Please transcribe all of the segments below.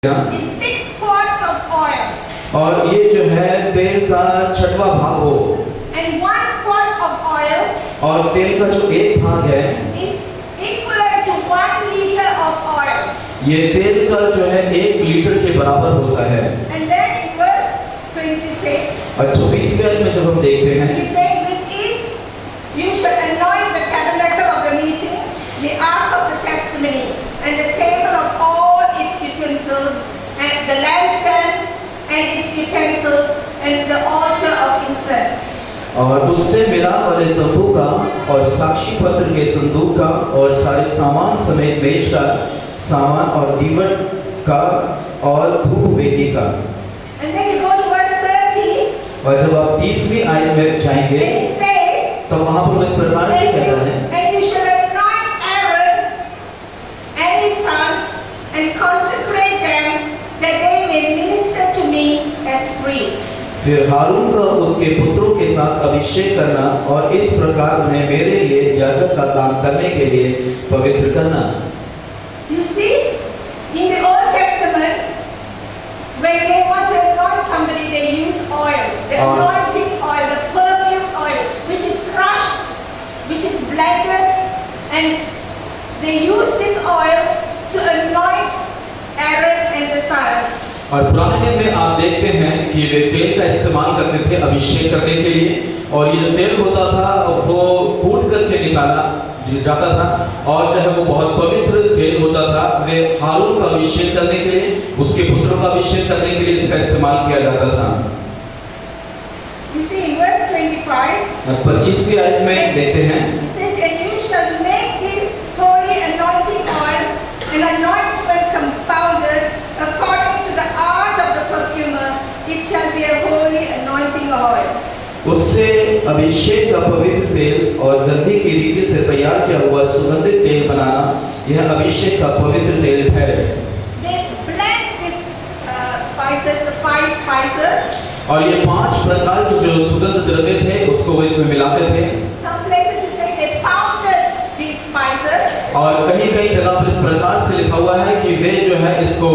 is 6 quarts of oil, और ये जो है तेल का 6वां भाग हो, and 1 quart of oil और तेल का जो एक भाग है is equivalent to 1 liter of oil. ये तेल का जो है 1 लीटर के बराबर होता है। And then in verse 26, और 24वें आयत में जब हम देखते हैं, he said, with it you shall anoint the tabernacle of the meeting, the ark of the testimony, and the table of all its utensils, and the lampstand and its utensils, and the altar of incense. और उससे मिलाप वाले तंबू का और साक्षी पत्र के संदूक का और सारे सामान समेत मेज का सामान और दीवट का और धूप वेदी का। And then you go to verse 30, और जब आप 30वीं आयत में जाएंगे and it says, तो वहां पर वो इस प्रकार से कहता है, and you shall anoint Aaron and his sons and consecrate them that they may minister to me as priests. फिर हारून का उसके पुत्रों के साथ अभिषेक करना और इस प्रकार उन्हें मेरे लिए याजक का काम करने के लिए पवित्र करना। You see, in the Old Testament, when they want to anoint somebody, they use oil, the anointing oil, the perfume oil, which is crushed, which is blended, and they use this oil to anoint Aaron and the sons. और पुराने नियम में आप देखते हैं कि वे तेल का इस्तेमाल करते थे अभिषेक करने के लिए, और ये जो तेल होता था वो कूट करके निकाला जाता था, और जो है वो बहुत पवित्र तेल होता था। वे हारून का अभिषेक करने के लिए, उसके पुत्रों का अभिषेक करने के लिए इसका इस्तेमाल किया जाता था। You see, in verse 25, 25वीं आयत में देखते हैं, it says, and you shall make this holy anointing oil an anointment compounded according to the art of the perfumer. It shall be a holy anointing oil. उससे अभिषेक का पवित्र तेल और गंधी की रीति से तैयार किया हुआ सुगंधित तेल बनाना, यह अभिषेक का पवित्र तेल है। They blend this spices, the 5 spices. और ये 5 प्रकार के जो सुगंध द्रव्य थे उसको वो इसमें मिलाते थे। Some places it says they pounded these spices. और कहीं-कहीं जगह पर इस प्रकार से लिखा हुआ है कि वे जो है इसको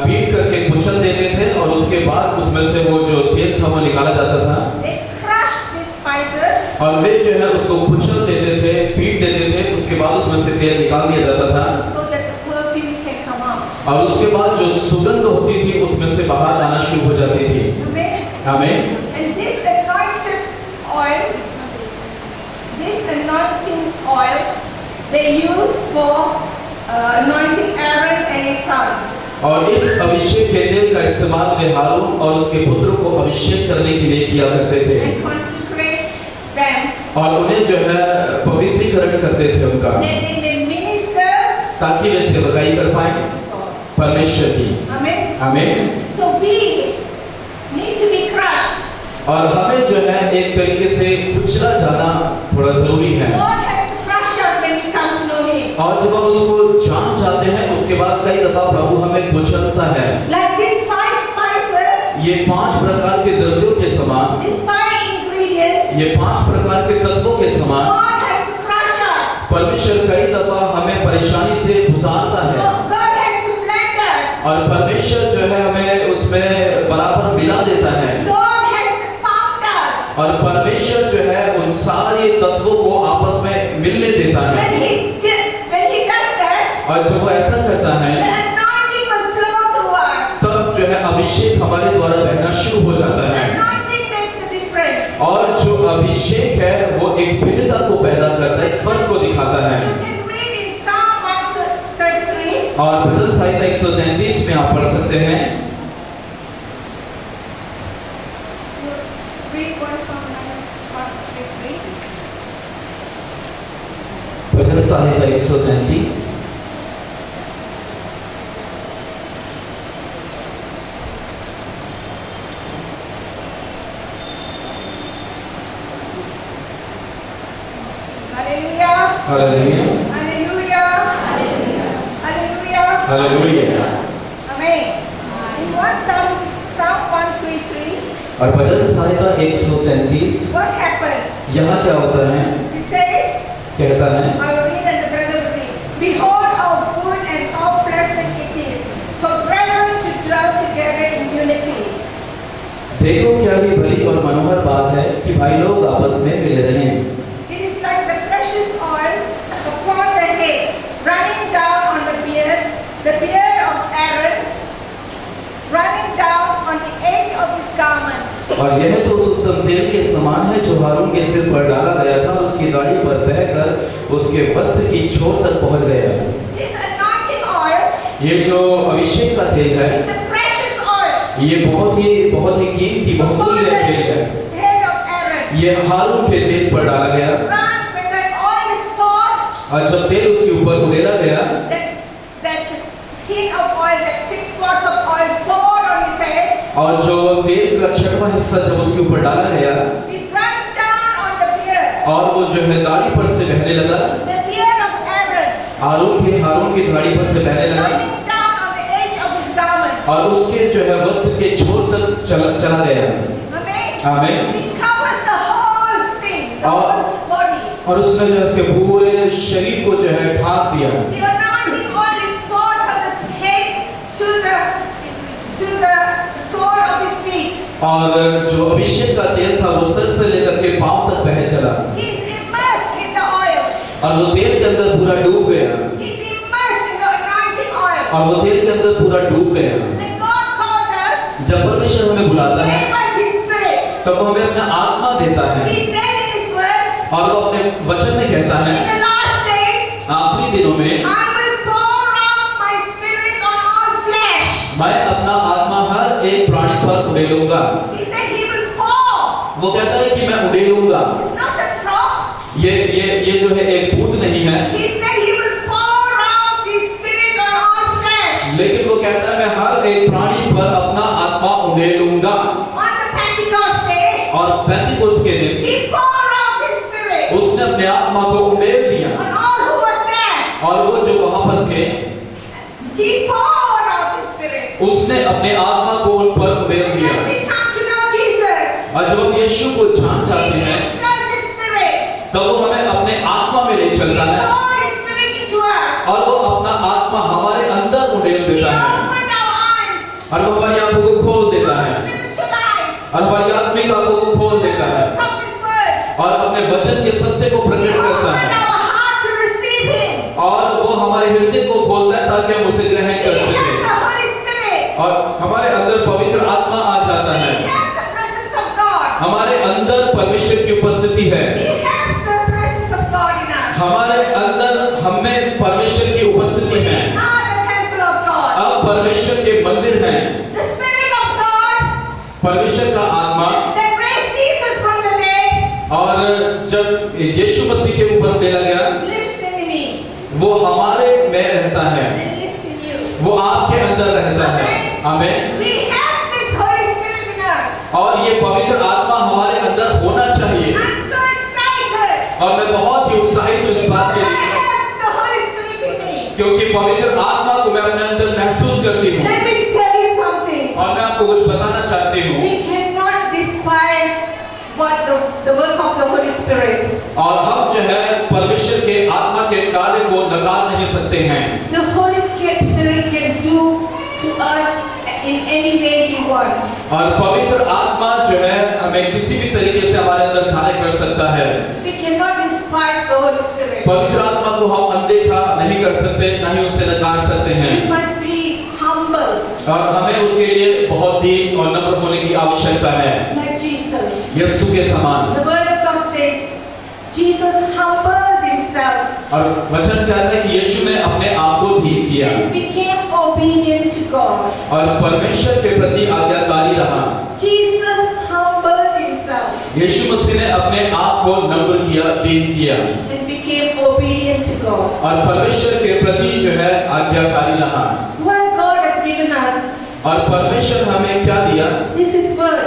पीट करके कुचल देते थे, और उसके बाद उसमें से वो जो तेल था वो निकाला जाता था। They crushed these spices. और वे जो है उसको कुचल देते थे, पीट देते थे, उसके बाद उसमें से तेल निकाल दिया जाता था, So that the perfume can come out. और उसके बाद जो सुगंध होती थी उसमें से बाहर आना शुरू हो जाती थी। Amen. आमीन। And this anointed oil, this anointing oil, they use for anointing Aaron and his sons. और इस अभिषेक के तेल का इस्तेमाल वे हारून और उसके पुत्रों को अभिषेक करने के लिए किया करते थे, And consecrate them, और उन्हें जो है पवित्रीकरण करते थे उनका, that they may minister ताकि वे सेवकाई कर पाए to God. परमेश्वर की। Amen. आमीन। So we need to be crushed. और हमें जो है एक तरीके से कुचला जाना थोड़ा जरूरी है, God has to crush us when we come to know Him. और जब हम उसको जान जाते हैं उसके बाद कई दफा प्रभु हमें कुचलता है। Like these 5 spices, ये 5 प्रकार के द्रव्यों के समान, these 5 ingredients, ये 5 प्रकार के तत्वों के समान God has to crush us. परमेश्वर कई दफा हमें परेशानी से गुजारता है, God has to blend us. और परमेश्वर जो है हमें उसमें बराबर मिला देता है, God has to pound us. और परमेश्वर जो है उन सारे तत्वों को आपस में मिलने देता है। When he does that, और जब वो ऐसा करता the है anointing will flow through us. तब जो है अभिषेक हमारे द्वारा बहना शुरू हो जाता The है, anointing makes the difference. और जो अभिषेक है वो एक भिन्नता को पैदा करता है, एक फर्क को दिखाता है। You can read in Psalm 133. और भजन संहिता 133 में आप पढ़ सकते हैं। Read one Psalm 133. Bhajan Samhita 133 Hallelujah. Hallelujah Hallelujah. Hallelujah. Hallelujah. Amen. In one Psalm 133, और भजन संहिता 133 what happened? यहाँ क्या होता है? It says, कहता है, I will read and the brother will read. Behold how good and how pleasant it is for brethren देखो क्या ही भली और मनोहर बात है कि भाई लोग आपस में मिले रहें। It is like the precious oil upon the head, running down on the beard of Aaron, running down on the edge of his garment. और यह तो उस उत्तम तेल के समान है जो हारून के सिर पर डाला गया था, उसकी दाढ़ी पर बहकर उसके वस्त्र की छोर तक पहुंच गया। This anointing oil, ये जो अभिषेक का तेल है, it's a precious oil ये बहुत ही कीमती upon बहुमूल्य the तेल है। head of Aaron. ये हारून के तेल पर डाला गया Run when the oil is poured, और जब तेल उसके ऊपर उड़ेला गया that heat of oil, that 6 quarts of oil poured on his head, और जो तेल का छठवां हिस्सा जब उसके ऊपर डाला गया it runs down on the beard. और वो जो है दाढ़ी पर से बहने लगा, The beard of Aaron, हारून की दाढ़ी पर से बहने लगा running down on the edge of his garment. और उसके जो है वस्त्र के छोर तक चला गया। Amen. आमीन। It covers the whole thing, the और- whole body. और उसने जो है उसके पूरे शरीर को जो है ढांक दिया। The anointing oil is poured from the head to the sole of his feet. और जो अभिषेक का तेल था वो सर से लेकर के पांव तक बह चला He is immersed in the oil. और वो तेल के अंदर पूरा डूब गया He is immersed in the anointing oil. और वो तेल के अंदर पूरा डूब गया। When God called us, जब परमेश्वर हमें बुलाता है gave us His Spirit. तब वो हमें अपना आत्मा देता है He said in His word, और वो अपने वचन में कहता in है the last days, आखिरी दिनों में I will pour out my Spirit on all flesh. मैं अपना आत्मा हर एक प्राणी पर उड़ेलूंगा। He said He will pour. वो कहता है कि मैं उड़ेलूंगा। It's not a drop. ये जो है एक बूंद नहीं है, He said He will pour out His Spirit on all flesh. लेकिन वो कहता है मैं हर एक प्राणी पर अपना आत्मा उड़ेलूंगा। On the Pentecost day, और पेंतिकुस्त के दिन He poured out His Spirit उसने अपने आत्मा को उड़ेल दिया on all who was there. और वो जो वहां पर थे He poured out His Spirit. उसने अपने आत्मा को उन पर उड़ेल When दिया। we come to know Jesus, और जब हम यीशु को जान He जाते हैं gives us His Spirit. तब वो हमें अपने आत्मा में ले He चलता है poured His Spirit into us. और वो अपना आत्मा हमारे अंदर उड़ेल He देता है opened our eyes और वो हमारी आंखों को खोल देता है spiritual eyes. और हमारी आत्मिक आंखों को खोल देता है Come His word. और अपने वचन के सत्य को He प्रकट करता opened है our heart to receive Him. और वो हमारे हृदय को खोलता है ताकि हम उसे ग्रहण We कर have सकें the Holy Spirit. और हमारे अंदर पवित्र आत्मा आ जाता We है। have the presence of God. हमारे अंदर परमेश्वर की उपस्थिति है। We have the presence of God in us. हमारे अंदर हमें परमेश्वर की उपस्थिति We है। are the temple of God. अब परमेश्वर के मंदिर हैं। The Spirit of God परमेश्वर का आत्मा that raised Jesus from the dead और जब यीशु मसीह के ऊपर उड़ेला गया lives in me वो हमारे में रहता है, and lives in you. वो आपके अंदर रहता है। आमीन। We have this Holy Spirit in us. और ये पवित्र आत्मा हमारे अंदर होना चाहिए I'm so excited. और मैं बहुत ही उत्साहित हूँ इस बात के I लिए have the Holy Spirit in me. क्योंकि पवित्र आत्मा को मैं अपने अंदर महसूस करती हूँ। Let me tell you something. और मैं आपको कुछ बताना चाहती हूँ We cannot despise what the work of the Holy Spirit. और हम जो है परमेश्वर के आत्मा के कार्य को नकार नहीं सकते हैं। The Holy Spirit can do to us in any way He wants. और पवित्र आत्मा जो है हमें किसी भी तरीके से हमारे अंदर कार्य कर सकता है। We cannot despise the Holy Spirit. पवित्र आत्मा को हम अनदेखा नहीं कर सकते, न ही उससे नकार सकते हैं We must be humble और हमें उसके लिए बहुत दीन और नम्र होने की आवश्यकता है, like Jesus. यीशु के समान। The Word of God says Jesus humbled Himself और वचन कहता है कि यीशु ने अपने आप को दीन किया and became obedient to God. और परमेश्वर के प्रति आज्ञाकारी रहा। Jesus humbled Himself यीशु मसीह ने अपने आप को नम्र किया, दीन किया and became obedient to God. और परमेश्वर के प्रति जो है आज्ञाकारी रहा। What God has given us, और परमेश्वर हमें क्या दिया? this is Word.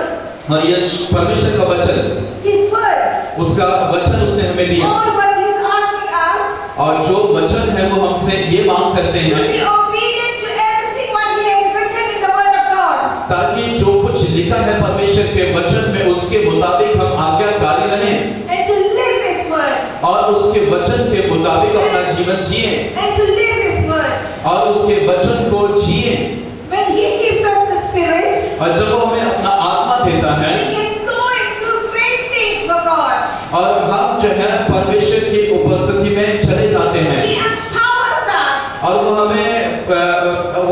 और ये परमेश्वर का वचन, His Word. उसका वचन उसने हमें दिया All what He is asking us और जो वचन है वो हमसे ये मांग करते to हैं be obedient to everything what He has written in the Word of God. ताकि जो कुछ लिखा है परमेश्वर के वचन में उसके मुताबिक हम आज्ञाकारी रहें And to live His Word. और उसके वचन के मुताबिक अपना जीवन जिए And to live His Word. और उसके वचन को जिए। When He gives us the Spirit, और जब वो हमें अपना आत्मा देता है We can go and do great things for God. और हम जो है परमेश्वर की उपस्थिति में चले जाते हैं He empowers us और वो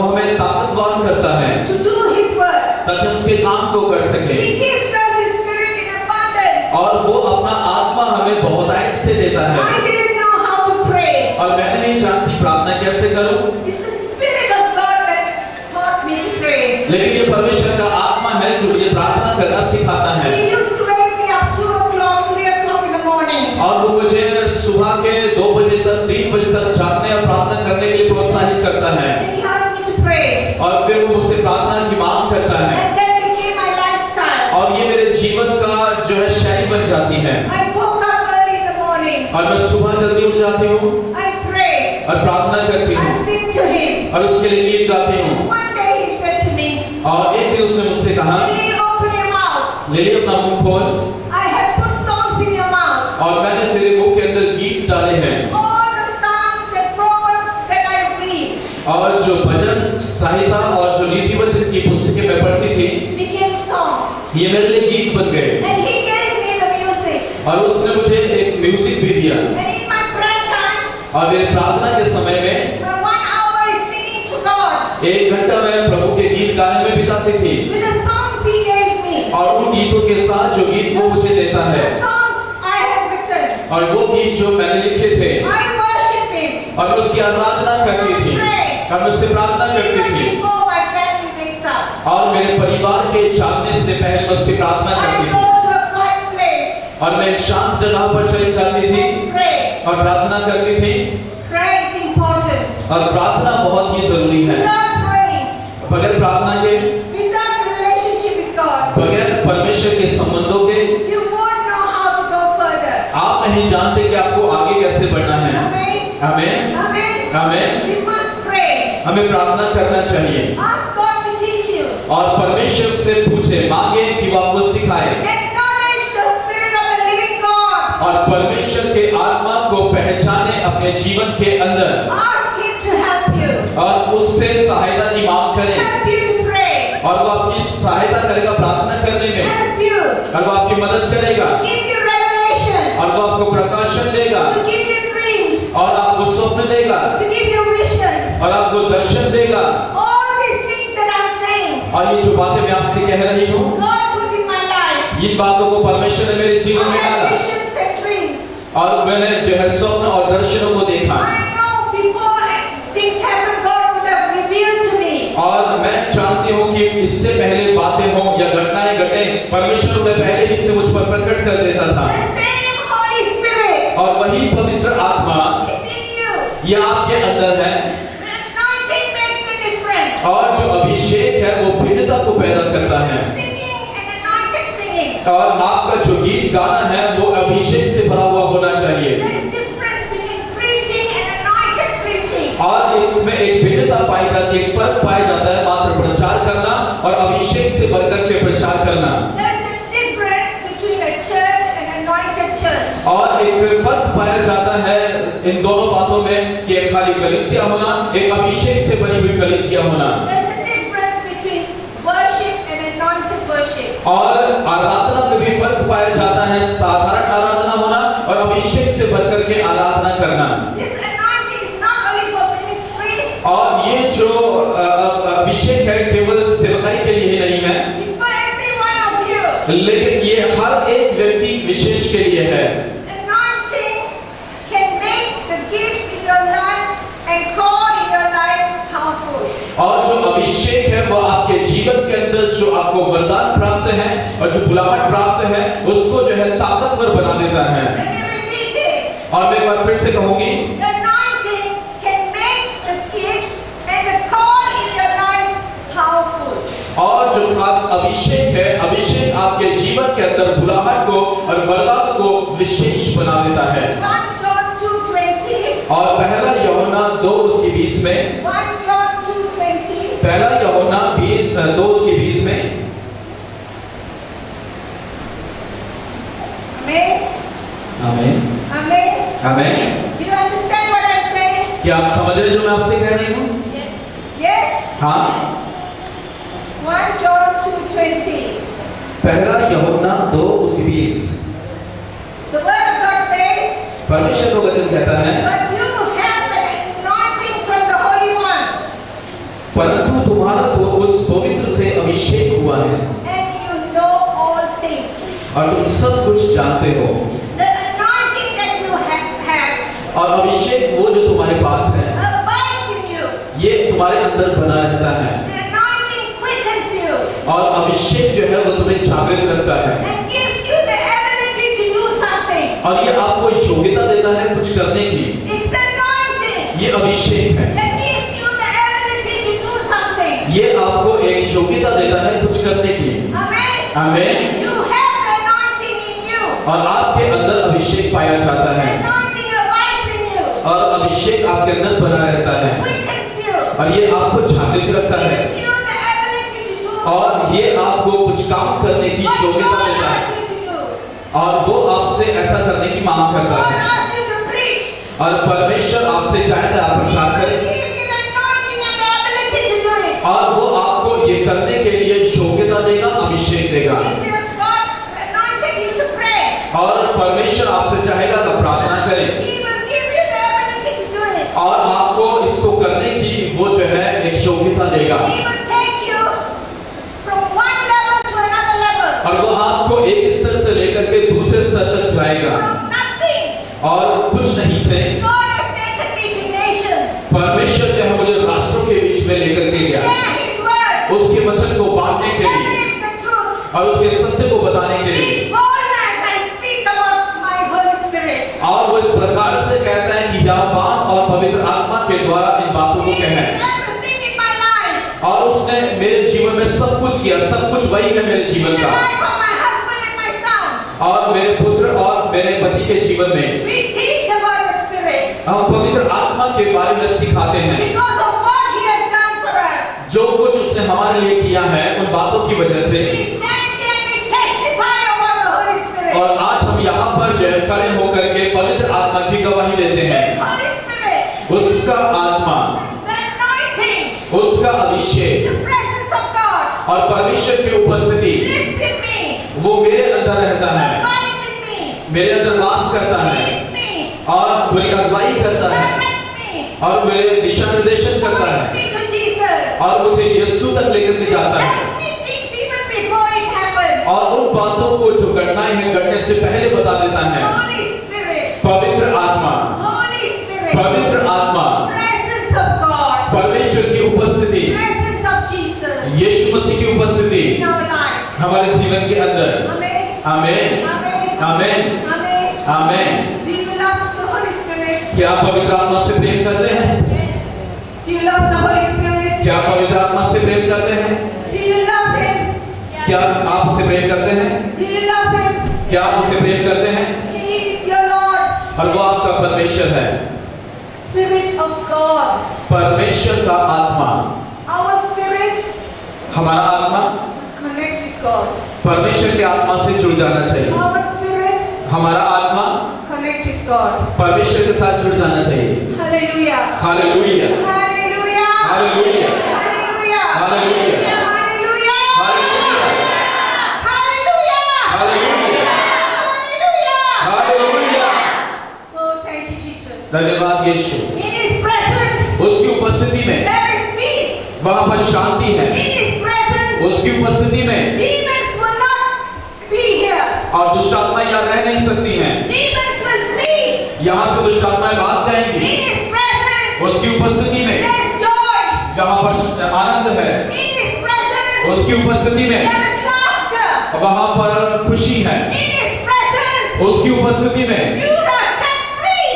हमें ताकतवान करता है to do His work. ताकि हम उसके काम को कर सके He gives us His Spirit in abundance. और वो अपना आत्मा हमें बहुतायत से देता है I didn't know how to pray. और मैं नहीं जानती प्रार्थना कैसे करूं It's the Spirit of God that taught me to pray. लेकिन ये परमेश्वर का आत्मा है जो मुझे प्रार्थना करना सिखाता है He used to wake me up 2 o'clock, 3 o'clock in the morning. और वो मुझे सुबह के 2 बजे तक 3 बजे तक जागने और प्रार्थना करने के लिए प्रोत्साहित करता है And He asked me to pray. और फिर वो मुझसे प्रार्थना की मांग करता है And that became my lifestyle. और ये मेरे जीवन का जो है शैली बन जाती है I woke up early in the morning. और मैं सुबह जल्दी उठ जाती हूँ I pray. और प्रार्थना करती I हूँ sing to Him. और उसके लिए गीत गाती हूँ One day He said to me, और एक दिन उसने मुझसे कहा Lily, open your mouth. ले ले अपना मुंह खोल I have put songs in your mouth. और मैंने तेरे मुंह के अंदर गीत डाले हैं All the psalms and proverbs that I read और जो भजन संहिता और जो नीति वचन की पुस्तकें मैं पढ़ती थी became songs. ये मेरे लिए गीत बन गए And He gave me the music. और उसने मुझे एक म्यूजिक भी दिया And in my prayer time, और मेरे प्रार्थना के समय में my 1 hour is singing to God 1 घंटा मैं प्रभु के गीत गाने में बिताती थी with the songs He gave me. और उन गीतों के साथ जो गीत वो मुझे देता है The songs I have written. और वो गीत जो मैंने लिखे थे I worship Him. और मैं उसकी आराधना करती थी और मैं उससे प्रार्थना करती Even थी before my family wakes up. और मेरे परिवार के जागने से पहले मैं उससे प्रार्थना I करती go थी to a quiet place और मैं एक शांत जगह पर चली जाती थी and pray. और प्रार्थना करती थी Prayer is important. और प्रार्थना बहुत ही जरूरी है Without praying, बगैर प्रार्थना के without relationship with God, बगैर परमेश्वर के संबंधों के you won't know how to go further. आप नहीं जानते कि आपको आगे कैसे बढ़ना है Amen. हमें Amen. हमें We must pray. हमें प्रार्थना करना चाहिए Ask God to teach you. और परमेश्वर से पूछे मांगे कि वो आपको सिखाए Acknowledge the Spirit of the living God. और परमेश्वर के आत्मा को पहचाने अपने जीवन के अंदर Ask Him to help you. और उससे सहायता की मांग करें Help you to pray. और वो आपकी सहायता करेगा प्रार्थना करने में Help you. और वो आपकी मदद करेगा Give you revelation. और वो आपको प्रकाशन देगा To give you dreams. और आपको स्वप्न देगा To give you visions. और आपको दर्शन देगा All these things that I'm saying, और ये जो बातें मैं आपसे कह रही हूँ God put in my life. इन बातों को परमेश्वर ने मेरे जीवन में I have डाला visions and dreams. और मैंने जो है स्वप्न और दर्शनों को देखा I know before things happen, God would have revealed to me. और मैं जानती हूँ कि इससे पहले बातें हों या घटनाएं घटे परमेश्वर उन्हें पहले ही से मुझ पर प्रकट कर देता था The same Holy Spirit और वही पवित्र आत्मा is in you. ये आपके अंदर है The anointing makes the difference. और जो अभिषेक है वो भिन्नता को पैदा करता है Singing and anointed singing. और आपका जो गीत गाना है वो अभिषेक से भरा हुआ होना चाहिए There is difference between preaching and anointed preaching. और इसमें एक भिन्नता पाई जाती है एक फर्क पाया जाता है मात्र प्रचार करना और अभिषेक से बढ़कर के प्रचार करना There is a difference between a church and anointed church. और एक फर्क पाया जाता है इन दोनों बातों में कि एक खाली कलीसिया होना एक अभिषेक से बनी हुई कलीसिया होना There is a difference between worship and anointed worship. और आराधना में भी फर्क पाया जाता है साधारण आराधना होना और अभिषेक से बढ़कर के आराधना करना This anointing is not only for ministry, और ये जो अभिषेक है केवल सेवकाई के लिए ही नहीं है it's for every one of you. लेकिन ये हर एक व्यक्ति विशेष के लिए है Anointing can make the gifts in your life and call in your life powerful. और जो अभिषेक है वो आपके जीवन के अंदर जो आपको वरदान प्राप्त है और जो बुलाहट प्राप्त है उसको जो है ताकतवर बना देता है Let me repeat it. और मैं एक बार फिर से कहूंगी The anointing can make the gifts and the call in your life powerful. और जो खास अभिषेक है अभिषेक आपके जीवन के अंदर बुलाहट को और वरदान को विशेष बना देता है 1 John 2:20. और पहला यूहन्ना 2:20 में 1 John 2:20. पहला यूहन्ना 2:20 में Amen. आमीन Amen. आमीन Do you understand what I'm saying? क्या आप समझ रहे हैं जो मैं आपसे कह रही हूँ Yes. हाँ 1 John 2:20. परमेश्वर का वचन कहता है, but you have an anointing from the Holy One, परंतु तुम्हारा तो उस पवित्र से अभिषेक हुआ है and you know all things. और तुम सब कुछ जानते हो। The anointing that you have और अभिषेक वो जो तुम्हारे पास है, abides in you. ये तुम्हारे अंदर बना रहता है The anointing quickens you और अभिषेक जो है वो तुम्हें जागृत करता है and gives you the ability to do something. और ये आपको योग्यता देता है कुछ करने की। It's the anointing ये अभिषेक है, that gives you the ability to do something. ये आपको एक योग्यता देता है कुछ करने की। Amen. आमीन। You have the anointing in you. और आपके अंदर अभिषेक पाया जाता The है anointing abides in you. और अभिषेक आपके अंदर बना रहता है Quickens you. और ये आपको जागृत रखता है Gives you the ability to do और ये आपको कुछ काम करने की what योग्यता God देता है asks you to do. और वो आपसे ऐसा करने की मांग करता God है asks you to preach. और परमेश्वर आपसे चाहता है आप प्रचार करें Give you the anointing and the ability to do it. और वो आपको ये करने के लिए योग्यता देगा, अभिषेक देगा। If you have God anointed you to pray, और परमेश्वर आपसे चाहेगा कि प्रार्थना करें He will give you the ability to do it. और आपको इसको करने की वो जो है एक योग्यता देगा He will take you from one level to another level. और वो आपको एक स्तर से लेकर के दूसरे स्तर तक जाएगा From nothing, और कुछ नहीं से God has taken me to nations. परमेश्वर जो है मुझे राष्ट्रों के बीच में लेकर के गया Share His word. उसके वचन को बांटने के लिए Telling the truth. और उसके सत्य को बताने के लिए With boldness I speak about my Holy Spirit. और वो इस प्रकार से कहता है कि यह बात और पवित्र आत्मा के द्वारा इन बातों को He कहना is है everything in my life. और उसने मेरे जीवन में सब कुछ किया, सब कुछ वही है मेरे जीवन In the का life of my husband and my son. और मेरे पुत्र और मेरे पति के जीवन में We teach about the Spirit. हम पवित्र आत्मा के बारे में सिखाते हैं Because of what He has done for us. जो कुछ उसने हमारे लिए किया है उन बातों की वजह से। We stand here and we testify about the Holy Spirit. और आज हम यहाँ पर जो है खड़े होकर के पवित्र आत्मा की गवाही देते हैं। His Holy Spirit, उसका आत्मा, the anointing, उसका अभिषेक the presence of God और परमेश्वर की उपस्थिति lives in me, वो मेरे अंदर रहता है, abides in me, मेरे अंदर वास करता है leads me, और मेरी अगुवाई करता है directs me, और मेरे दिशा निर्देशन करता points है me to Jesus, और मुझे यीशु तक लेकर के जाता है tells me things even before it happens. और उन बातों को जो घटनाएं हैं घटने से पहले बता देता है। Holy Spirit, पवित्र आत्मा, Holy Spirit, पवित्र आत्मा, presence of God, परमेश्वर की उपस्थिति, presence of Jesus यीशु मसीह की उपस्थिति in our lives. हमारे जीवन के अंदर। Amen. आमीन, Amen. आमीन, Amen. आमीन। Do you love the Holy Spirit? क्या आप पवित्र आत्मा से प्रेम करते हैं? Do you love the Holy Spirit? क्या आप पवित्र आत्मा से प्रेम करते हैं? Do you love Him? क्या आप उससे प्रेम करते हैं? Do you love Him? क्या आप उससे प्रेम करते हैं? He is your Lord, और वो आपका परमेश्वर है, Spirit of God. परमेश्वर का आत्मा। Our spirit हमारा आत्मा must connect with God. परमेश्वर के आत्मा से जुड़ जाना चाहिए। Our spirit हमारा आत्मा must connect with God. परमेश्वर के साथ जुड़ जाना चाहिए। Hallelujah. Hallelujah, Hallelujah. Hallelujah, Hallelujah. Hallelujah, Hallelujah. Hallelujah, Hallelujah. Hallelujah, Hallelujah. Hallelujah. Oh, thank you, Jesus. धन्यवाद यीशु। In His presence, उसकी उपस्थिति में there is peace. वहाँ पर शांति है। In His presence, उसकी उपस्थिति में demons will not be here. और दुष्ट आत्माएं यहाँ रह नहीं सकती हैं। Demons will flee. यहाँ से दुष्ट आत्माएं भाग जाएंगी। In His presence, उसकी उपस्थिति में there is joy. यहाँ पर आनंद है। In His presence, उसकी उपस्थिति में there is laughter. वहाँ पर खुशी है। In His presence, उसकी उपस्थिति में you are set free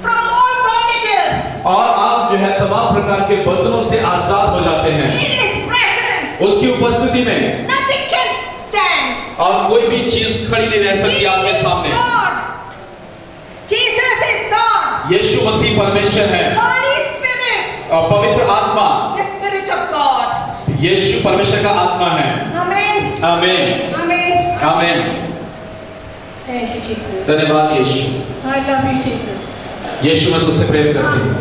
from all bondages. और आप जो है तमाम प्रकार के बंधनों से आजाद हो जाते हैं। In His presence, उसकी उपस्थिति में nothing can stand. और कोई भी चीज खड़ी नहीं रह सकती आपके He is सामने। God. Jesus is God. यीशु मसीह परमेश्वर है Holy Spirit, और पवित्र आत्मा the Spirit of God. यीशु परमेश्वर का आत्मा है। Amen. आमीन, Amen. आमीन। Thank you, Jesus. धन्यवाद यीशु। I love you, Jesus. यीशु मैं तुझसे प्रेम करती हूँ।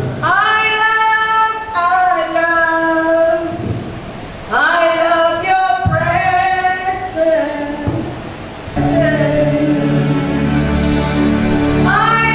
I love your presence. I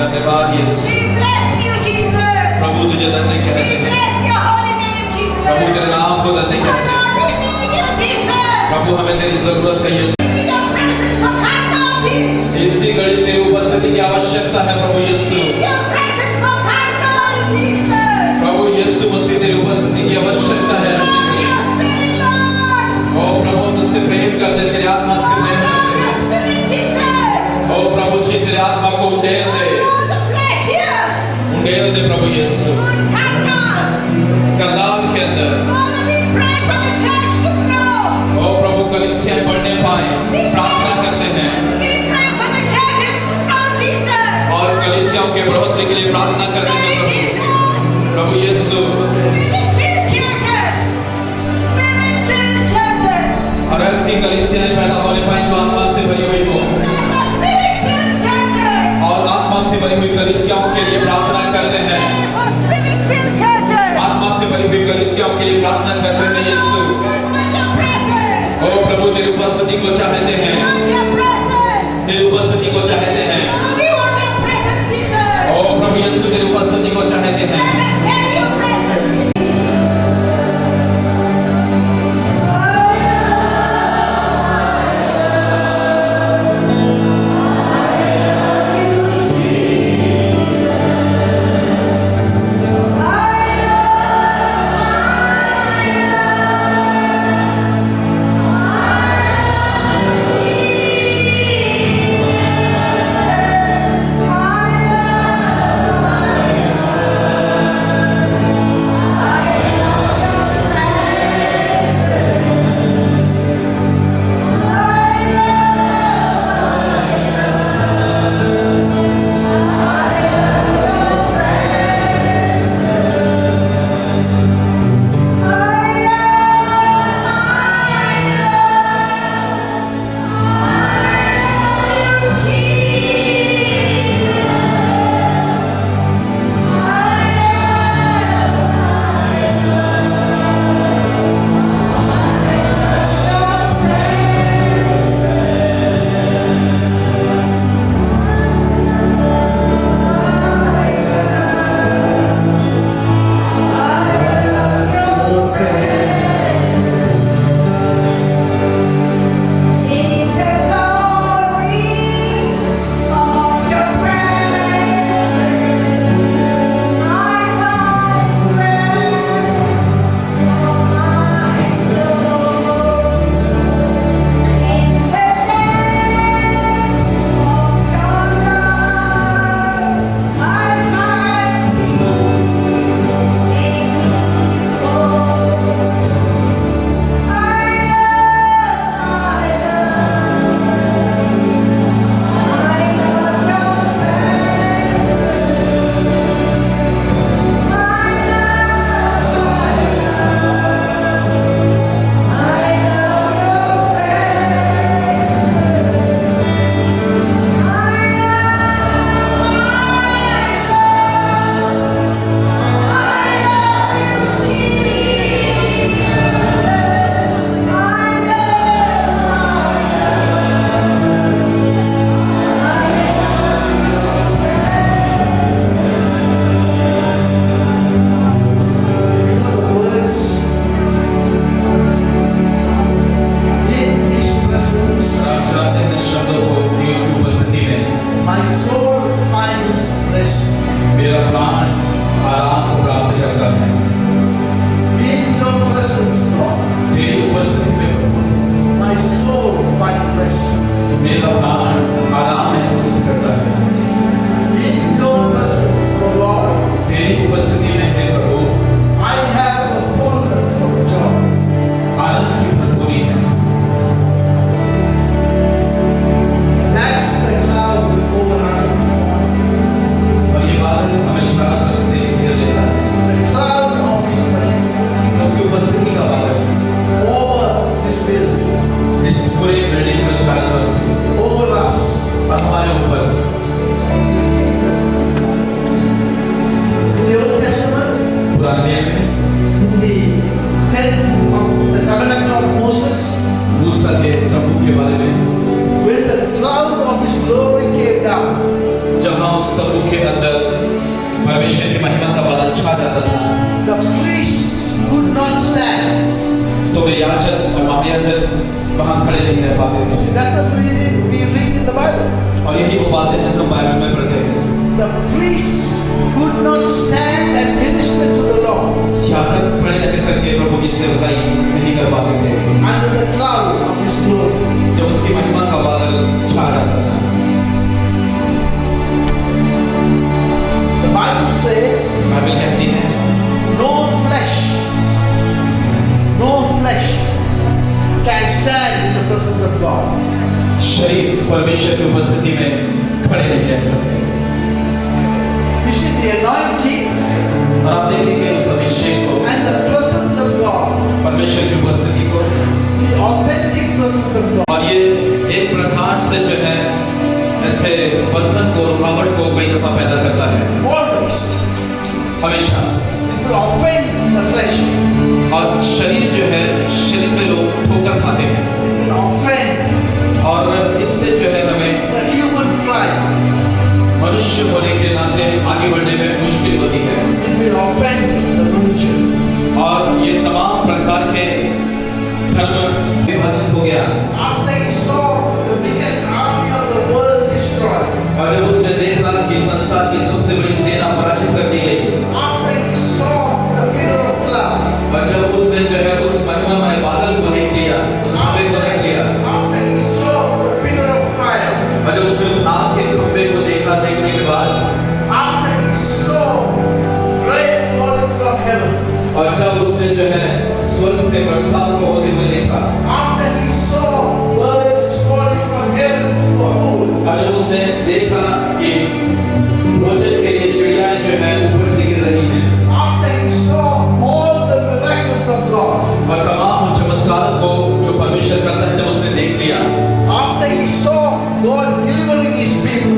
धन्यवाद यीशु। We bless you, Jesus. प्रभु तुझे धन्य कहते We हैं, bless your holy name, Jesus. प्रभु तेरे नाम को धन्य Oh कहते हैं। Lord, we need you, Jesus. प्रभु हमें तेरी जरूरत है यीशु। We need your presence for carnality. इसी घड़ी तेरी उपस्थिति की आवश्यकता है प्रभु We Yeshu. need your presence for carnality, Jesus. प्रभु यीशु मसीह तेरी उपस्थिति की आवश्यकता है। Lord, your spirit, Lord. ओ प्रभु मुझसे प्रेम कर दे, तेरी आत्मा से प्रेम कर Lord, your spirit, Jesus. दे। ओ प्रभु जी तेरी आत्मा को उंडेल दे, Oh, the flesh here. उंडेल they Prabhu Yeshu. Carnal. Karnal के अंदर Father, we pray for the church to grow. ओ प्रभु कलीसिया बढ़ने पाए, प्रार्थना करते हैं We pray for the churches to grow, Jesus. और कलीसियाओं के बढ़ोतरी के लिए प्रार्थना करते Pray, हैं Jesus. प्रभु यीशु। Spirit-filled churches. Spirit-filled churches. और ऐसी कलीसियाएं पैदा होने पाए जो आत्मा से भरी हुई हो, Spirit-filled churches. और आत्मा से भरी हुई कलीसियाओं के लिए प्रार्थना करते हैं। Spirit-filled churches. आत्मा से भरी हुई कलीसियाओं के लिए प्रार्थना करते हैं यीशु। Your presence. ओ प्रभु तेरी उपस्थिति को चाहते हैं, Your presence. तेरी उपस्थिति को चाहते हैं। We want your presence, Jesus. ओ प्रभु यीशु तेरी उपस्थिति को चाहते हैं। Understand your presence, Jesus. तंबू के अंदर परमेश्वर की महिमा का बादल छा जाता था, the priests could not stand. तो वे याजक और महायाजक वहां खड़े नहीं रह पाते थे। See, that's what we read in the Bible. और यही वो बातें हैं जो बाइबल में पढ़ते हैं। The priests could not stand and minister to the Lord याजक खड़े रह करके प्रभु की सेवकाई नहीं कर पाते थे under the cloud of His glory. जब उसकी महिमा का बादल छा जाता था। The Bible says, बाइबल कहती है no flesh can stand in the presence of God. शरीर परमेश्वर की उपस्थिति में खड़े नहीं रह सकते। You see, the anointing और आप देखेंगे उस अभिषेक को, and the presence of God, परमेश्वर की उपस्थिति को, the authentic presence of God, और ये एक प्रकार से जो है ऐसे बंधन को, रुकावट को कई दफा पैदा करता है, always हमेशा। it will offend the flesh. और शरीर जो है, शरीर में लोग ठोकर खाते हैं, It will offend और इससे जो है हमें the human pride. मनुष्य होने के नाते आगे बढ़ने में मुश्किल होती है। It will offend the religion. और ये तमाम प्रकार के धर्म विभाजित हो गया। After he saw the biggest army of the world destroyed, और जब उसने देखा कि संसार की सबसे बड़ी सेना पराजित कर दी गई, after he saw the pillar of cloud, और जब उसने जो है उस महिमामय बादल को देख लिया, उस खंभे को देख लिया, after he saw the pillar of fire, और जब उसने उस आग के खंभे को देखा, देखने के बाद, after he saw rain falling from heaven, और जब उसने जो है स्वर्ग से बरसात को होते हुए देखा, after he saw birds falling from heaven for food, और जब उसने देखा कि भोजन के लिए चिड़ियाएं जो है ऊपर से गिर रही हैं, after he saw all the miracles of God, और तमाम उन चमत्कारों को जो परमेश्वर करता है, जब उसने देख लिया, after he saw God delivering his people,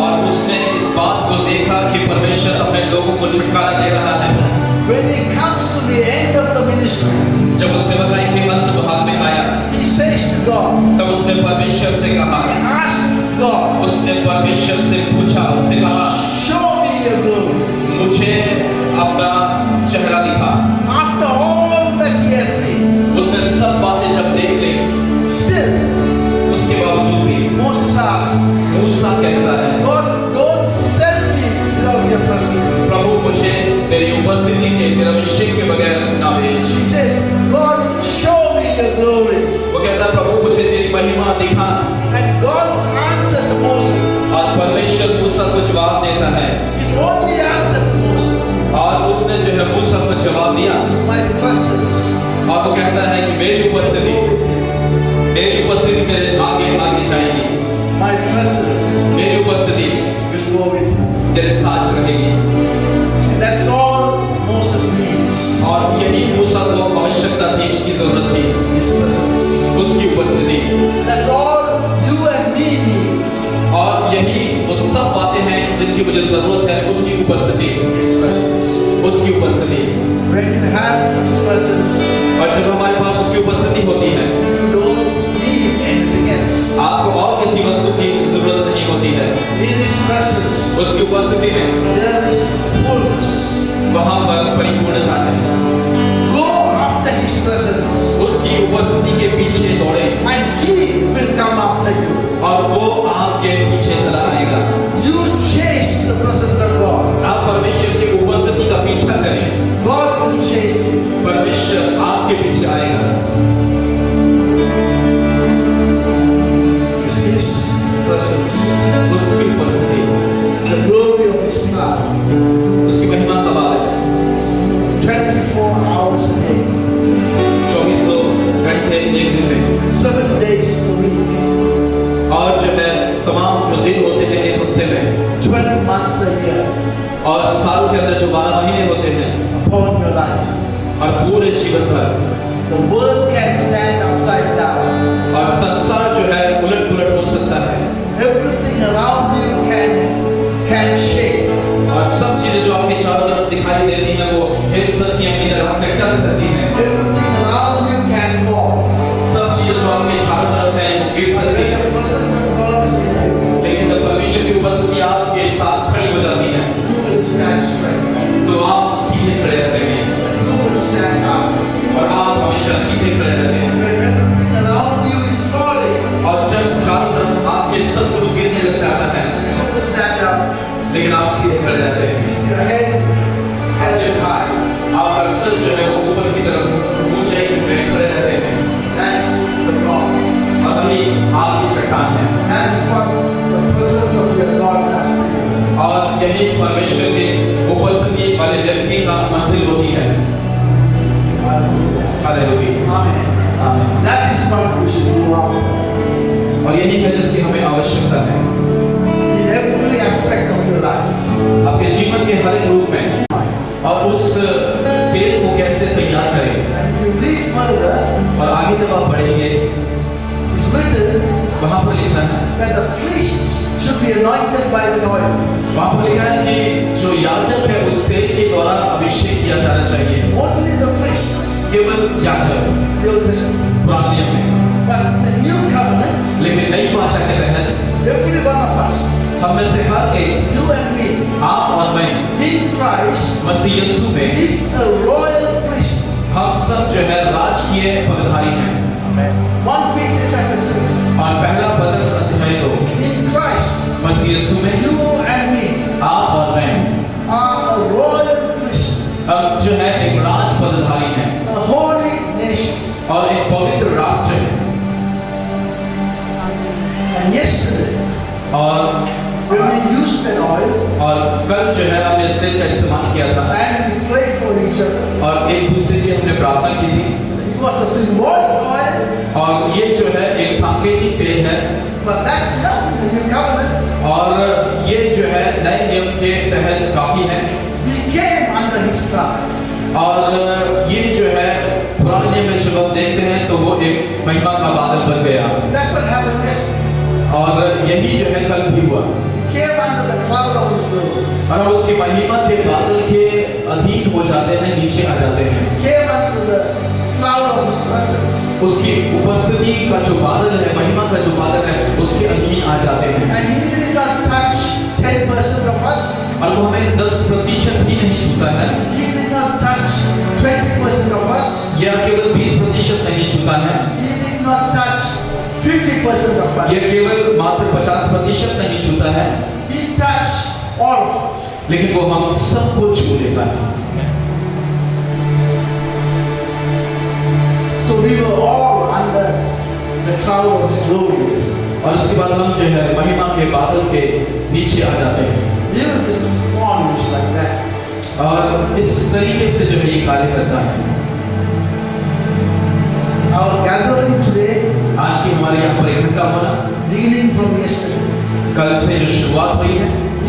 और उसने इस बात को देखा कि परमेश्वर अपने लोगों को छुटकारा दे रहा है, when he comes to the end of the ministry, जब उस सेवकाई के अंत भाग में आया, he says to God, तब उसने परमेश्वर से कहा, he asks God, उसने परमेश्वर से पूछा, उससे कहा, show me your glory. मुझे अपना चेहरा दिखा। After all that he has seen, उसने सब बातें जब देख ली, still उसके बावजूद भी Moses asked, मूसा कहता है, God, don't send me without your presence. प्रभु मुझे तेरी उपस्थिति के, तेरे अभिषेक के बगैर ना भेज। He says, God, show me your glory. वो कहता है, प्रभु मुझे तेरी महिमा दिखा। And God's answer to Moses, और परमेश्वर मूसा को जवाब देता है, his only answer to Moses, और उसने जो है मूसा को जवाब दिया, my presence और वो कहता है कि मेरी will उपस्थिति, go with you. मेरी उपस्थिति तेरे आगे आगे जाएगी, My presence मेरी उपस्थिति will go with you. तेरे साथ रहेगी। See, that's all Moses needs, और यही मूसा को आवश्यकता थी, उसकी जरूरत थी, his presence. उसकी उपस्थिति। That's all you and me need, और यही वो सब बातें हैं जिनकी मुझे जरूरत है, उसकी उपस्थिति, his presence. उसकी उपस्थिति। When you have his presence, और जब हमारे पास उसकी उपस्थिति होती है, you don't need anything else. आपको और किसी वस्तु की जरूरत नहीं होती है। In his presence, उसकी उपस्थिति में there is fullness. वहां पर परिपूर्णता है। Go after his presence, उसकी उपस्थिति के पीछे दौड़े, and he will come after you. और वो आपके पीछे चला आएगा। You chase the presence of God. आप परमेश्वर की उपस्थिति का पीछा करें, God will chase you. परमेश्वर आपके पीछे आएगा। It's his presence, उसकी उपस्थिति, the glory of his cloud, उसकी महिमा का बादल 24 hours a day, 24 घंटे एक दिन में, 7 days a week, और जो है तमाम जो दिन होते हैं एक हफ्ते में, 12 months a year और साल के अंदर जो 12 महीने होते हैं, upon your life. और पूरे जीवन भर। The world can stand upside down. और संसार जो है उलट पुलट हो सकता है, Everything around you can shake. और सब चीजें जो आपके चारों तरफ दिखाई देती हैं वो हिल सकती हैं, अपनी जगह से टल सकती हैं। Everything around you can fall. सब चीजें जो आपके चारों तरफ हैं वो गिर But सकती when हैं, the presence of God is with you, लेकिन जब परमेश्वर की उपस्थिति आपके साथ खड़ी stand straight. तो आप सीधे खड़े रहेंगे And you will stand up. और आप हमेशा सीधे खड़े रहेंगे। When everything around you is falling, और जब चारों तरफ आपके सब कुछ गिरने लग जाता है, you will stand up. लेकिन आप सीधे खड़े रहते हैं। With your head held high. आपका सर जो है वो ऊपर की तरफ ऊंचाई में खड़े रहते हैं। That's the God. और वही आपकी चट्टान है। That's what the presence of your God wants to do. और यही परमेश्वर की उपस्थिति वाले व्यक्ति का मंजिल होती है। हालेलुया। Amen. आमीन। That is what we should do after. और यही है जिसकी हमें आवश्यकता है In every aspect of your life. आपके जीवन के हर एक रूप में। और उस पेड़ को कैसे तैयार करें। And if you read further, और आगे जब आप पढ़ेंगे it's written वहाँ पर लिखा है, that the priests should be anointed by the oil. वहाँ पर लिखा है कि जो याजक है उस तेल के द्वारा अभिषेक किया जाना चाहिए। Only the priests, केवल याजक the Old Testament. पुराने नियम में, But the new covenant, लेकिन नई भाषा के तहत every one of us, हम में से हर एक, you and me, आप और मैं, in Christ, मसीह यीशु में is a royal priest. हम सब जो है राजकीय पगधारी हैं। 1 Peter chapter 2. और पहला पत्रस अध्याय 2, In Christ, मसीह यीशु में you and me आप और मैं are a royal priest, अब जो है एक राज पगधारी हैं a holy nation. और एक पवित्र राष्ट्र है। And yesterday, और when we used that oil और कल जो है हमने इस तेल का इस्तेमाल किया था and we prayed for each other, और एक दूसरे की हमने प्रार्थना की थी। it was a symbolic oil, और ये जो है एक सांकेतिक तेल है but that's enough in the new covenant. और ये जो है नए नियम के तहत काफी है। We came under his cloud. और ये जो है पुराने नियम में जब हम देखते हैं तो वो एक महिमा का बादल बन गया That's what happened yesterday. और यही जो है कल भी हुआ We came under the cloud of his glory. और हम उसकी महिमा के बादल के अधीन हो जाते हैं, नीचे आ जाते हैं। We came under the cloud of his presence. उसकी उपस्थिति का जो बादल है, महिमा का जो बादल है, उसके अधीन आ जाते हैं। And he did not touch 10% of us. और वो हमें 10% ही नहीं छूता है, He did not touch 20% of us. या केवल 20% नहीं छूता है, He did not touch 50% of या us. केवल मात्र 50% नहीं छूता है, He touched all of us. लेकिन वो हम सबको छू लेता है। So we were all under the cloud of his glory. और उसके बाद हम जो है महिमा के बादल के नीचे आ जाते हैं। Even this morning is like that. और इस तरीके से जो है ये कार्य करता है। Our gathering today, आज की हमारे यहाँ पर इकट्ठा होना, beginning from yesterday, कल से जो शुरुआत हुई है,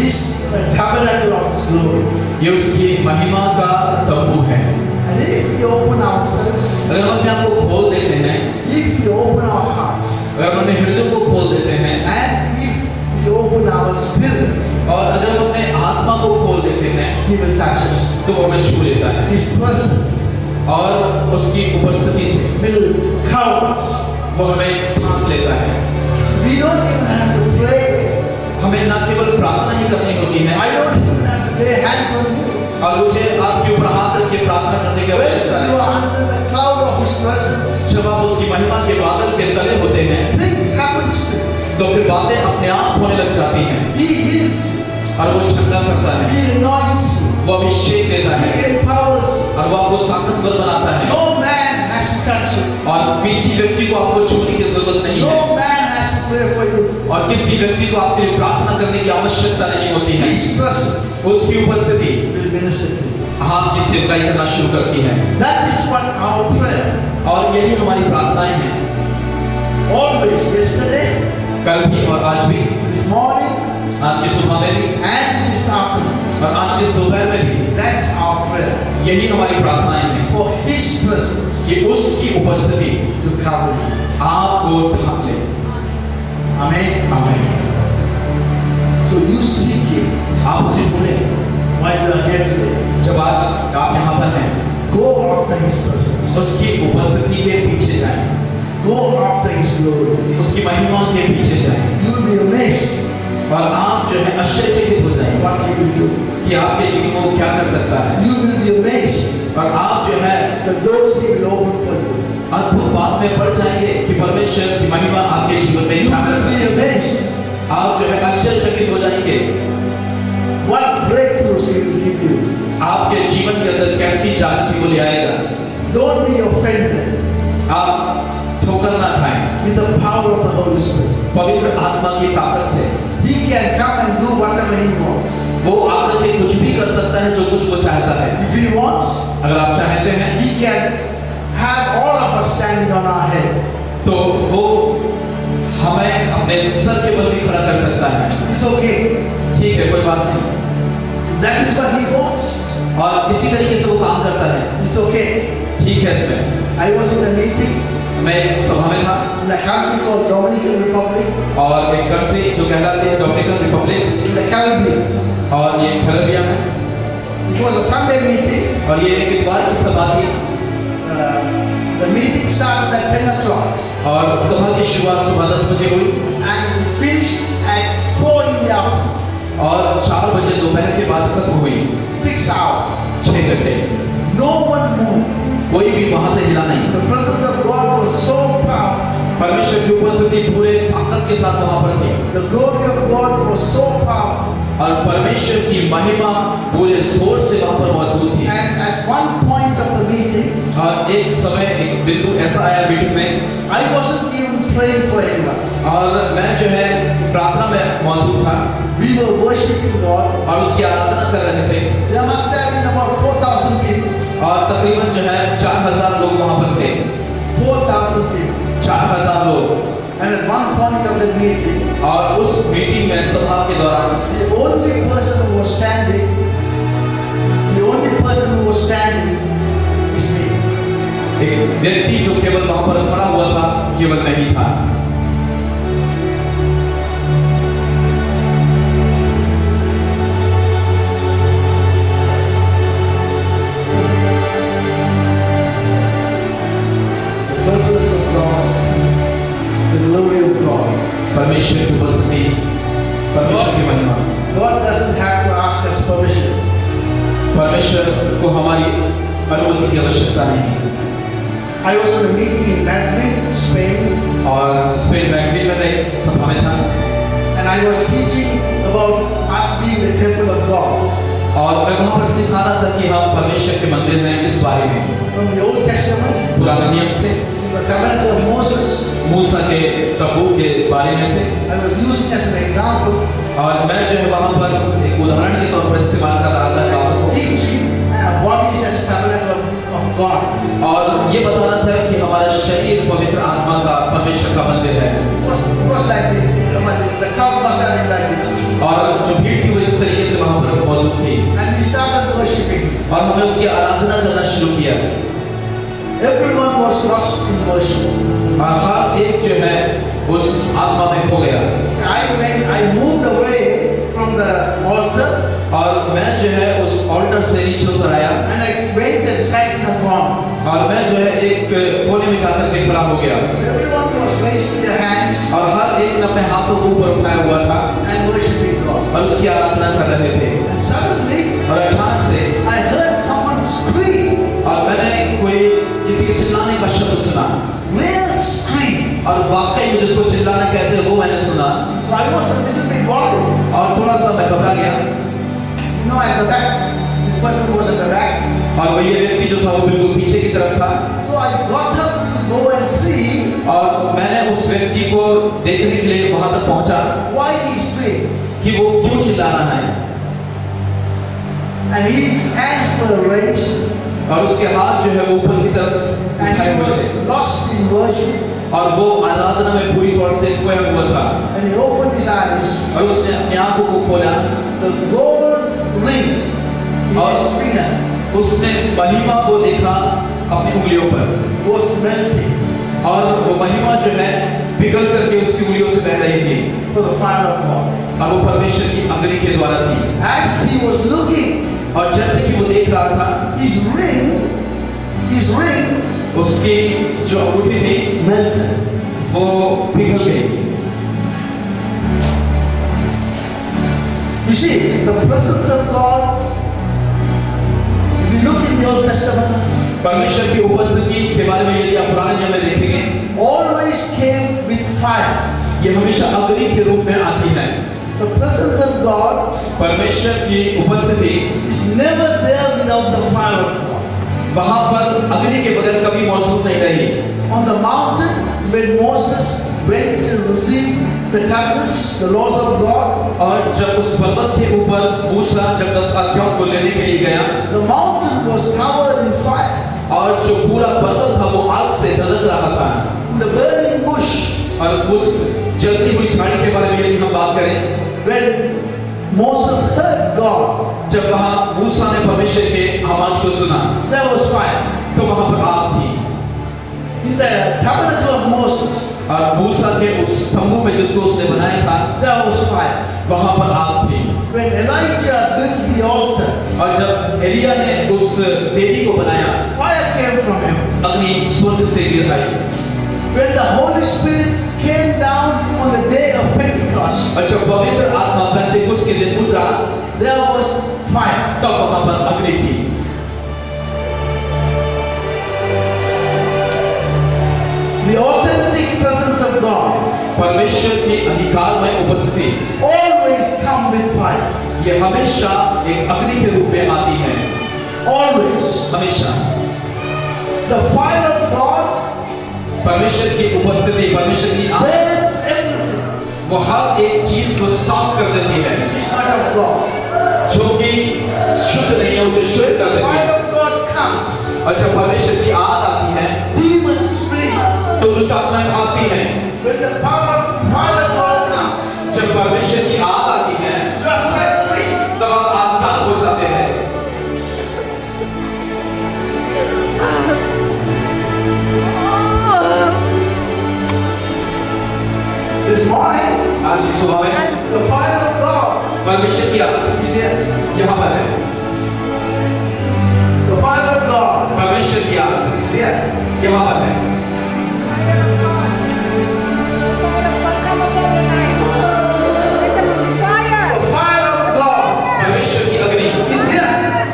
is the tabernacle of his glory. ये उसकी महिमा का तंबू है। And if we open ourselves, अगर हम अपने आप को खोल देते हैं, if we open our hearts, अगर हम अपने हृदय को खोल देते हैं, and if we open our spirit, और अगर हम अपने आत्मा को खोल देते हैं, he will touch us. तो वो हमें छू लेता है His presence और उसकी उपस्थिति से will cover us. वो हमें ढांक लेता है। We don't even have to pray. हमें ना केवल प्रार्थना ही करनी होती है, I don't even have to lay hands on you. और मुझे आपके ऊपर हाथ रख के प्रार्थना करने की When आवश्यकता you है। are under the cloud of his presence, जब आप उसकी महिमा के बादल के तले होते हैं, things happen to you. तो फिर बातें अपने आप होने लग जाती हैं He heals you. और वो चंगा करता है, He anoints you. वो अभिषेक देता है He empowers you. और वो आपको ताकतवर बनाता है। No man has to touch you. और किसी व्यक्ति को आपको छूने की जरूरत नहीं है, No man has to pray for you. और किसी व्यक्ति को आपके लिए प्रार्थना करने की आवश्यकता नहीं होती है। His presence उसकी उपस्थिति will minister to you. आपकी सेवकाई करना शुरू करती है। That is what our prayer. और यही हमारी प्रार्थनाएं हैं, Always, yesterday, कल भी और आज भी, this morning, आज की सुबह में भी and this afternoon. और आज की दोपहर में भी। That's our prayer. यही हमारी प्रार्थनाएं हैं For his presence कि उसकी उपस्थिति to cover you. आपको ढांक ले। Amen. आमीन। So you seek him आप उसे ढूंढें। while you are here today. जब आज आप यहाँ पर हैं, Go after his presence. उसकी उपस्थिति के पीछे जाएं, Go after his glory. उसकी महिमा के पीछे जाएं, You will be amazed और आप जो है आश्चर्यचकित हो जाएंगे what he will do. कि आपके जीवन में वो क्या कर सकता है, You will be amazed. और आप जो है The doors He will open for you. अद्भुत बात में पड़ जाएंगे कि परमेश्वर की महिमा आपके जीवन में You क्या कर will be सकती है। amazed. आप जो है आश्चर्यचकित हो जाएंगे, What breakthroughs He will give you. आपके जीवन के अंदर कैसी जागृति को ले आएगा। Don't be offended आप ठोकर ना खाएं, with the power of the Holy Spirit. पवित्र आत्मा की ताकत से He can come and do whatever He wants. वो आकर के कुछ भी कर सकता है जो कुछ वो चाहता है। If He wants, अगर आप चाहते हैं He can have all of us standing on our head. तो वो हमें अपने सर के बल भी खड़ा कर सकता है। It's okay. ठीक है, कोई बात नहीं। That is what He wants. और इसी तरीके से वो काम करता है। It's okay. ठीक है, इसमें I was in a meeting मैं एक सभा में था in a country called Dominican Republic और एक कंट्री जो कहलाती है Dominican Republic, in the Caribbean. और ये कैरेबिया में, It was a Sunday meeting. और ये एक इतवार की सभा थी The meeting started at 10 o'clock और सभा की शुरुआत सुबह 10 बजे हुई and it finished at 4 in the afternoon. और 4 बजे दोपहर के बाद खत्म हुई। 6 hours. 6 घंटे No one moved. कोई भी वहां से हिला नहीं। The presence of God was so powerful. परमेश्वर की उपस्थिति पूरे ताकत के साथ वहां पर थी The glory of God was so powerful. और परमेश्वर की महिमा पूरे जोर से वहां पर मौजूद थी। And at one point of the meeting, और एक समय एक बिंदु ऐसा आया मीटिंग में, I wasn't even praying for anyone. और मैं जो है प्रार्थना में मौजूद था We were worshiping God. और उसकी आराधना कर रहे थे There must have been about 4,000 people. और तकरीबन जो है 4000 लोग वहां पर थे। 4,000 people. 4000 लोग। And at one point of the meeting, और उस मीटिंग में सभा के दौरान the only person who was standing is me. एक व्यक्ति जो केवल वहां पर खड़ा हुआ था केवल मैं ही था। The presence of God, the glory of God. परमेश्वर की उपस्थिति, परमेश्वर की महिमा। God doesn't have to ask us permission. परमेश्वर को हमारी अनुमति की आवश्यकता नहीं। I was in a meeting in Madrid, Spain, और स्पेन मैड्रिड में एक सभा में था and I was teaching about us being the temple of God. और मैं वहाँ पर सिखा रहा था कि हम परमेश्वर के मंदिर में इस बारे में From the Old Testament, पुराने नियम से, the tabernacle of Moses, मूसा के तबू के बारे में से, I was using as an example, और मैं जो है वहाँ पर एक उदाहरण के तौर पर इस्तेमाल कर रहा था बातों को, teaching bodies as tabernacle of God. और ये बता रहा था कि हमारा शरीर पवित्र आत्मा का परमेश्वर का मंदिर है। It was like this. The crowd must have been like this. और जो भीड़ थी वो इस तरीके से वहाँ पर मौजूद थी And we started worshiping. और हमने उसकी आराधना करना शुरू किया Everyone was lost in worship. और हर एक जो है उस आत्मा में खो गया I moved away from the altar और मैं जो है उस ऑल्टर से नीचे उतर आया and I went and sat in a corner. और मैं जो है एक कोने में जाकर के खड़ा हो गया Everyone was raising their hands और हर एक ने अपने हाथों को ऊपर उठाया हुआ था and worshiping God. और उसकी आराधना कर रहे थे And suddenly और अचानक से I heard someone scream, और मैंने कोई किसी के चिल्लाने का शब्द सुना real scream. और वाकई में जिसको चिल्लाना कहते हैं वो मैंने सुना So I was a little bit worried. और थोड़ा सा मैं घबरा गया You know, at the back, this person was at the back. और वो ये व्यक्ति जो था वो बिल्कुल पीछे की तरफ था So I got up to go and see और मैंने उस व्यक्ति को देखने के लिए वहां तक पहुंचा why he screamed. कि वो क्यों चिल्ला रहा है And his hands were raised और उसके हाथ जो है वो ऊपर की तरफ and उठाए he हुए was थे lost in worship. और वो आराधना में पूरी तौर से खोया हुआ था And he opened his eyes. और उसने अपनी आंखों को खोला The gold ring in his finger उसने महिमा को देखा अपनी उंगलियों पर was melting और वो महिमा जो है पिघल करके उसकी उंगलियों से बह रही थी for the fire of God. और वो परमेश्वर की अग्नि के द्वारा थी As he was looking, और जैसे कि वो देख रहा था his ring उसकी जो अंगूठी थी melted. वो पिघल गई You see, the presence of God the Old Testament परमेश्वर की उपस्थिति के बारे में यदि आप पुराने नियम में देखेंगे, always came with fire. ये हमेशा अग्नि के रूप में आती है। The presence of God परमेश्वर की उपस्थिति is never there without the fire of God. वहां पर अग्नि के बगैर कभी मौजूद नहीं रही। On the mountain, when Moses went to receive the tablets, the laws of God, और जब उस पर्वत के ऊपर मूसा जब 10 आज्ञाओं को लेने के लिए गया, the mountain was covered in fire. और जो पूरा पर्वत था वो आग से धधक रहा था। The burning bush, और उस जलती हुई झाड़ी के बारे में यदि हम बात करें, when Moses heard God, जब वहां मूसा ने परमेश्वर के आवाज को सुना, there was fire. तो वहां पर आग थी। In the tabernacle of Moses, और मूसा के उस तंबू में जिसको उसने बनाया था, there was fire. वहां पर आग थी। When Elijah built the altar, और जब एलिया ने उस वेदी को बनाया, fire came from heaven. अग्नि स्वर्ग से गिर आई। When the Holy Spirit came down on the day of Pentecost, और जब पवित्र आत्मा पेंतेकुस्त के दिन उतरा, there was fire. तब वहां पर अग्नि थी। The authentic presence of God परमेश्वर की अधिकारमय उपस्थिति always come with fire. ये हमेशा एक अग्नि के रूप में आती है। Always. हमेशा The fire of God परमेश्वर की उपस्थिति, परमेश्वर की आग, burns everything वो हर एक चीज को साफ कर देती है which is not of God. जो कि शुद्ध नहीं है, उसे शुद्ध कर The देती fire है। of God comes, और जब परमेश्वर की आग आती है, demons flee. तो दुष्ट आत्माएं भागती हैं। When the fire of God comes, जब परमेश्वर की आग आती है, you are set free. तब आप आजाद हो जाते हैं। This morning, आज की सुबह में the fire of God परमेश्वर की आग is here. यहाँ पर है। The fire of God परमेश्वर की आग is here. यहाँ पर है। The fire of God परमेश्वर की अग्नि is here.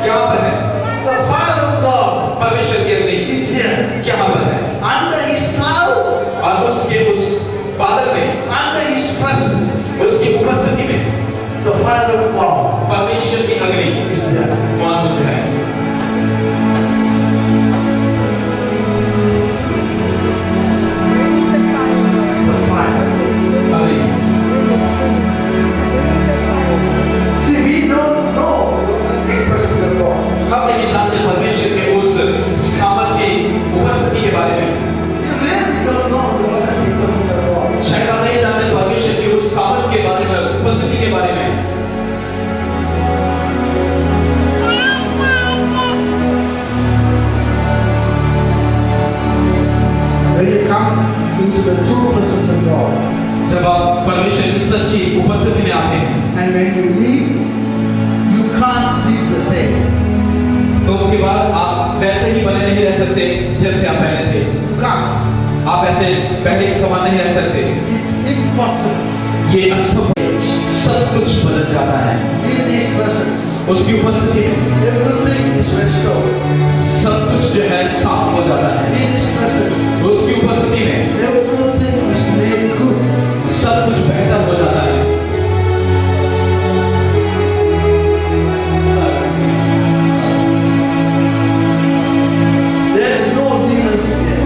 यहाँ पर है। The fire of God परमेश्वर की अग्नि is here. यहाँ पर है। Under His cloud, और उसके उस बादल में, under His presence, उसकी उपस्थिति में the fire of God परमेश्वर की अग्नि is there. मौजूद है। The fire. अग्नि। See, we don't know the presence of God. हम नहीं जानते परमेश्वर के उस सामर्थ्य उपस्थिति के बारे में। You really don't know the authentic presence of God. शायद आप नहीं जानते परमेश्वर के उस सामर्थ्य के बारे में, उस उपस्थिति के बारे में। When you come into the true presence of God, जब आप परमेश्वर की सच्ची उपस्थिति में आते हैं, and when you leave, you can't leave the same. तो उसके बाद आप वैसे ही बने नहीं रह सकते जैसे आप पहले थे। You can't. आप ऐसे पहले के समान नहीं रह सकते। It's impossible. ये असंभव, सब कुछ बदल जाता है In His presence, उसकी उपस्थिति में। everything is restored. सब कुछ जो है साफ हो जाता है In His presence, उसकी उपस्थिति में। everything is made good. सब कुछ बेहतर हो जाता है। There is no demons here.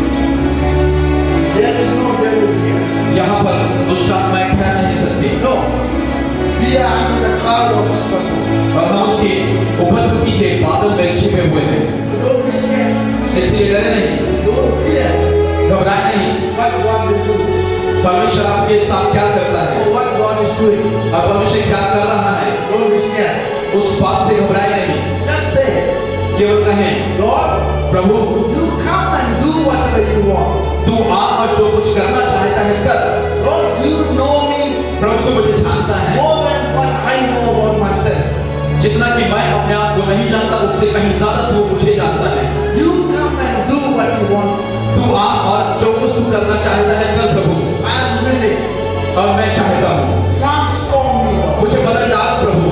There is no devil here. यहाँ पर दुष्ट आत्माएं ठहर नहीं सकती No. We are under the cloud of His presence. और हम उसकी उपस्थिति के बादल में छिपे हुए हैं। So don't be scared. इसलिए डरे नहीं, Don't fear घबराए नहीं। what God will do परमेश्वर आपके साथ क्या करता है or what God is doing. और परमेश्वर क्या कर रहा है, Don't be scared. उस बात से घबराए नहीं। Just say, केवल कहें, Lord, Prabhu you come and do whatever you want. तू आ और जो कुछ करना चाहता है कर। Lord, you know me प्रभु तू मुझे जानता है, more than what I know about myself. जितना कि मैं अपने आप को नहीं जानता उससे कहीं ज्यादा तू मुझे जानता है। You come and do what you want. तू आ और जो कुछ तू करना चाहता है कर प्रभु, I am willing. और मैं चाहता हूँ Transform me, Lord. मुझे बदल डाल प्रभु,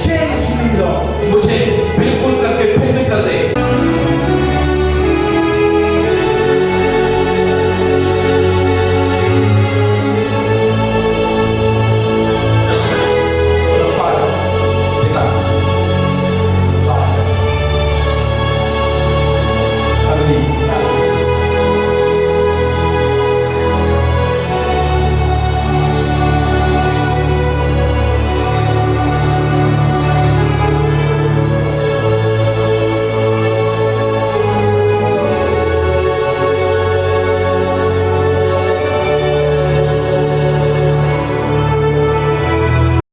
Change me, Lord. मुझे